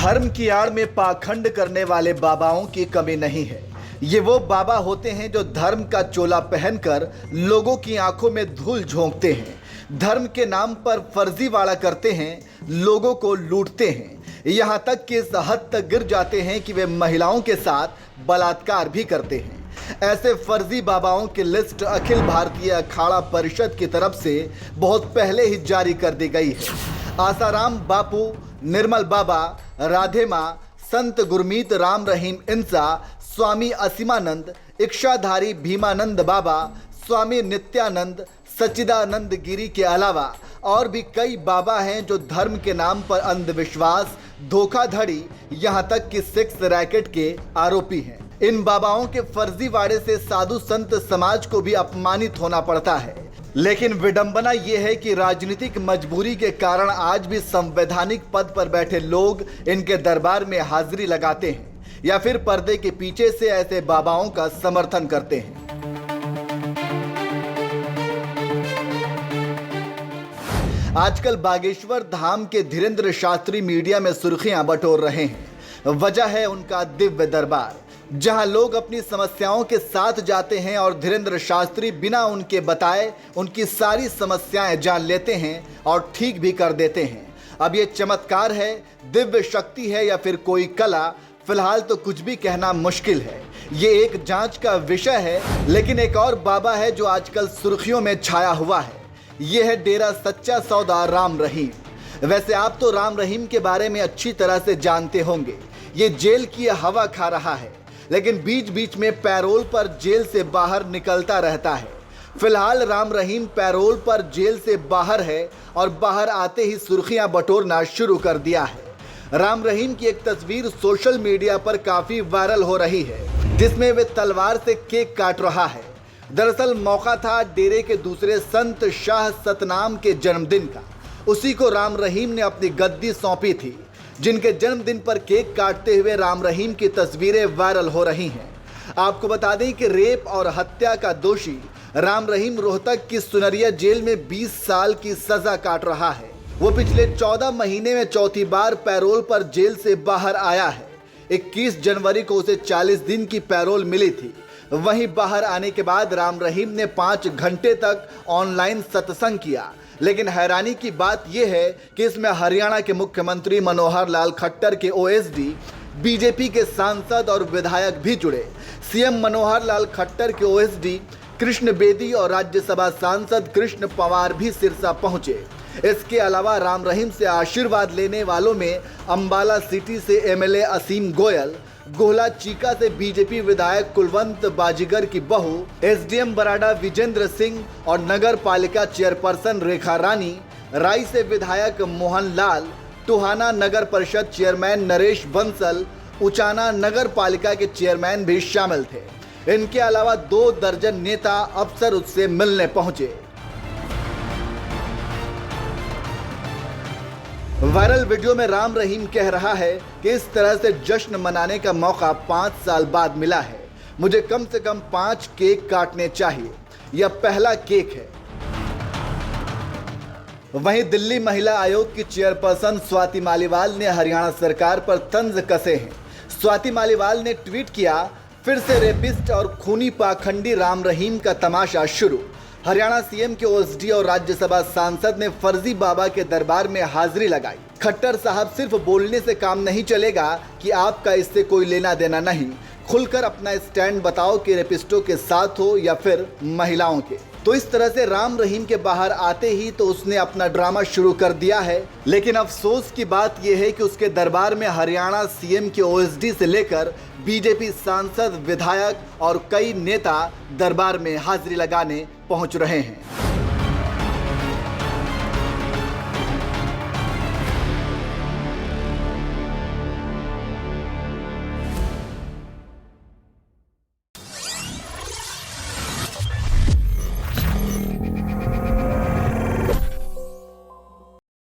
धर्म की आड़ में पाखंड करने वाले बाबाओं की कमी नहीं है। ये वो बाबा होते हैं जो धर्म का चोला पहनकर लोगों की आंखों में धूल झोंकते हैं, धर्म के नाम पर फर्जीवाड़ा करते हैं, लोगों को लूटते हैं, यहाँ तक कि इस हद तक गिर जाते हैं कि वे महिलाओं के साथ बलात्कार भी करते हैं। ऐसे फर्जी बाबाओं की लिस्ट अखिल भारतीय अखाड़ा परिषद की तरफ से बहुत पहले ही जारी कर दी गई है। आसाराम बापू, निर्मल बाबा, राधे माँ, संत गुरमीत राम रहीम इंसा, स्वामी असीमानंद, इच्छाधारी भीमानंद बाबा, स्वामी नित्यानंद, सच्चिदानंद गिरी के अलावा और भी कई बाबा हैं जो धर्म के नाम पर अंधविश्वास, धोखाधड़ी, यहाँ तक कि सेक्स रैकेट के आरोपी हैं। इन बाबाओं के फर्जीवाड़े से साधु संत समाज को भी अपमानित होना पड़ता है। लेकिन विडंबना यह है कि राजनीतिक मजबूरी के कारण आज भी संवैधानिक पद पर बैठे लोग इनके दरबार में हाजिरी लगाते हैं या फिर पर्दे के पीछे से ऐसे बाबाओं का समर्थन करते हैं। आजकल बागेश्वर धाम के धीरेन्द्र शास्त्री मीडिया में सुर्खियां बटोर रहे हैं। वजह है उनका दिव्य दरबार, जहां लोग अपनी समस्याओं के साथ जाते हैं और धीरेन्द्र शास्त्री बिना उनके बताए उनकी सारी समस्याएं जान लेते हैं और ठीक भी कर देते हैं। अब ये चमत्कार है, दिव्य शक्ति है या फिर कोई कला, फिलहाल तो कुछ भी कहना मुश्किल है। ये एक जांच का विषय है। लेकिन एक और बाबा है जो आजकल सुर्खियों में छाया हुआ है। ये है डेरा सच्चा सौदा राम रहीम। वैसे आप तो राम रहीम के बारे में अच्छी तरह से जानते होंगे। ये जेल की हवा खा रहा है, लेकिन बीच बीच में पैरोल पर जेल से बाहर निकलता रहता है। फिलहाल राम रहीम पैरोल पर जेल से बाहर है और बाहर आते ही सुर्खियां बटोरना शुरू कर दिया है। राम रहीम की एक तस्वीर सोशल मीडिया पर काफी वायरल हो रही है, जिसमें वे तलवार से केक काट रहा है। दरअसल मौका था डेरे के दूसरे संत शाह सतनाम के जन्मदिन का। उसी को राम रहीम ने अपनी गद्दी सौंपी थी, जिनके जन्मदिन पर केक काटते हुए राम रहीम की तस्वीरें वायरल हो रही हैं। आपको बता दें कि रेप और हत्या का दोषी राम रहीम रोहतक की सुनरिया जेल में 20 साल की सजा काट रहा है। वो पिछले 14 महीने में चौथी बार पैरोल पर जेल से बाहर आया है। 21 जनवरी को उसे 40 दिन की पैरोल मिली थी। वहीं बाहर आने के बाद राम रहीम ने 5 घंटे तक ऑनलाइन सत्संग किया। लेकिन हैरानी की बात यह है कि इसमें हरियाणा के मुख्यमंत्री मनोहर लाल खट्टर के ओएसडी, बीजेपी के सांसद और विधायक भी जुड़े। सीएम मनोहर लाल खट्टर के ओएसडी कृष्ण बेदी और राज्यसभा सांसद कृष्ण पवार भी सिरसा पहुंचे। इसके अलावा राम रहीम से आशीर्वाद लेने वालों में अंबाला सिटी से एमएलए असीम गोयल, गोहला चीका से बीजेपी विधायक कुलवंत बाजीगर की बहू, एसडीएम बराडा विजेंद्र सिंह और नगर पालिका चेयरपर्सन रेखा रानी, राई से विधायक मोहन लाल, टोहाना नगर परिषद चेयरमैन नरेश बंसल, उचाना नगर पालिका के चेयरमैन भी शामिल थे। इनके अलावा 2 दर्जन नेता अफसर उससे मिलने पहुंचे। वायरल वीडियो में राम रहीम कह रहा है कि इस तरह से जश्न मनाने का मौका 5 साल बाद मिला है। मुझे कम से कम 5 केक काटने चाहिए। यह पहला केक है। वहीं दिल्ली महिला आयोग की चेयरपर्सन स्वाति मालीवाल ने हरियाणा सरकार पर तंज कसे हैं। स्वाति मालीवाल ने ट्वीट किया, फिर से रेपिस्ट और खूनी पाखंडी राम रहीम का तमाशा शुरू। हरियाणा सीएम के ओएसडी और राज्यसभा सांसद ने फर्जी बाबा के दरबार में हाजिरी लगाई। खट्टर साहब, सिर्फ बोलने से काम नहीं चलेगा कि आपका इससे कोई लेना देना नहीं। खुलकर अपना स्टैंड बताओ कि रेपिस्टों के साथ हो या फिर महिलाओं के। तो इस तरह से राम रहीम के बाहर आते ही तो उसने अपना ड्रामा शुरू कर दिया है। लेकिन अफसोस की बात यह है कि उसके दरबार में हरियाणा सीएम के ओएसडी से लेकर बीजेपी सांसद, विधायक और कई नेता दरबार में हाजिरी लगाने पहुंच रहे हैं।